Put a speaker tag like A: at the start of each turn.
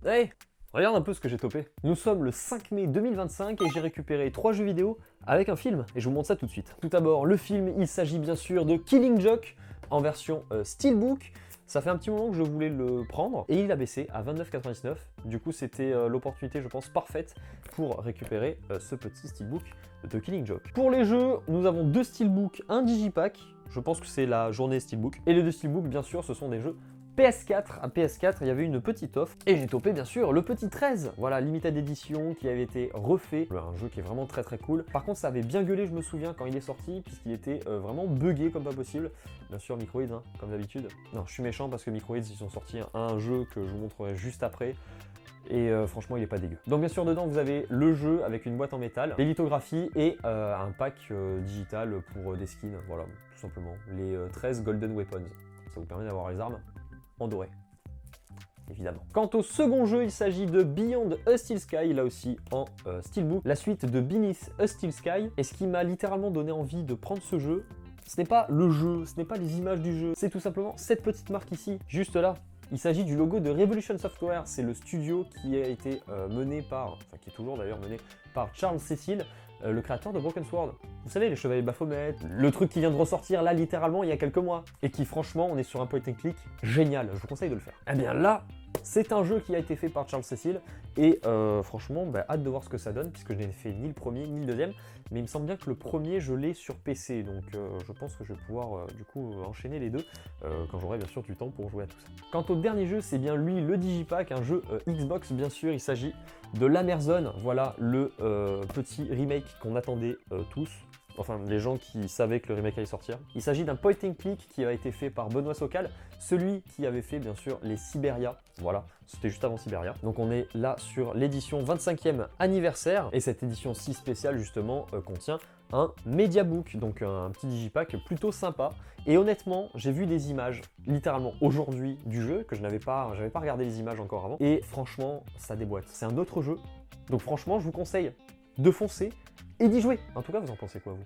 A: Hey, regarde un peu ce que j'ai topé. Nous sommes le 5 mai 2025 et j'ai récupéré 3 jeux vidéo avec un film, et je vous montre ça tout de suite. Tout d'abord, le film, il s'agit bien sûr de Killing Joke en version Steelbook. Ça fait un petit moment que je voulais le prendre et il a baissé à 29,99. Du coup, c'était l'opportunité, je pense, parfaite pour récupérer ce petit Steelbook de Killing Joke. Pour les jeux, nous avons 2 Steelbooks, un Digipack. Je pense que c'est la journée Steelbook. Et les 2 Steelbooks, bien sûr, ce sont des jeux PS4. À PS4, il y avait une petite offre et j'ai topé bien sûr le petit 13, voilà, limited edition qui avait été refait, un jeu qui est vraiment très très cool. Par contre, ça avait bien gueulé, je me souviens, quand il est sorti, puisqu'il était vraiment buggé comme pas possible. Bien sûr, Microids, hein, comme d'habitude. Non, je suis méchant parce que Microids, ils ont sorti un jeu que je vous montrerai juste après. Et franchement, il est pas dégueu. Donc bien sûr, dedans, vous avez le jeu avec une boîte en métal, les lithographies et un pack digital pour des skins, voilà, tout simplement. Les 13 Golden Weapons. Ça vous permet d'avoir les armes en doré, évidemment. Quant au second jeu, il s'agit de Beyond a Steel Sky, là aussi en Steelbook, la suite de Beneath a Steel Sky. Et ce qui m'a littéralement donné envie de prendre ce jeu, ce n'est pas le jeu, ce n'est pas les images du jeu, c'est tout simplement cette petite marque ici, juste là. Il s'agit du logo de Revolution Software, c'est le studio qui a été mené par, enfin qui est toujours d'ailleurs mené par Charles Cecil, le créateur de Broken Sword. Vous savez, les Chevaliers de Baphomet, le truc qui vient de ressortir là littéralement il y a quelques mois, et qui franchement, on est sur un point and click génial, je vous conseille de le faire. Eh bien là, c'est un jeu qui a été fait par Charles Cecil, et franchement, hâte de voir ce que ça donne, puisque je n'ai fait ni le premier ni le deuxième, mais il me semble bien que le premier, je l'ai sur PC, donc je pense que je vais pouvoir du coup enchaîner les deux, quand j'aurai bien sûr du temps pour jouer à tout ça. Quant au dernier jeu, c'est bien lui, le Digipack, un jeu Xbox bien sûr, il s'agit de l'Amerzone, voilà le petit remake qu'on attendait tous. Enfin, les gens qui savaient que le remake allait sortir. Il s'agit d'un point and click qui a été fait par Benoît Socal, celui qui avait fait bien sûr les Siberia. Voilà, c'était juste avant Siberia. Donc on est là sur l'édition 25e anniversaire, et cette édition si spéciale justement contient un Mediabook, donc un petit digipack plutôt sympa. Et honnêtement, j'ai vu des images littéralement aujourd'hui du jeu, que j'avais pas regardé les images encore avant, et franchement, ça déboîte. C'est un autre jeu, donc franchement, je vous conseille de foncer et d'y jouer. En tout cas, vous en pensez quoi, vous?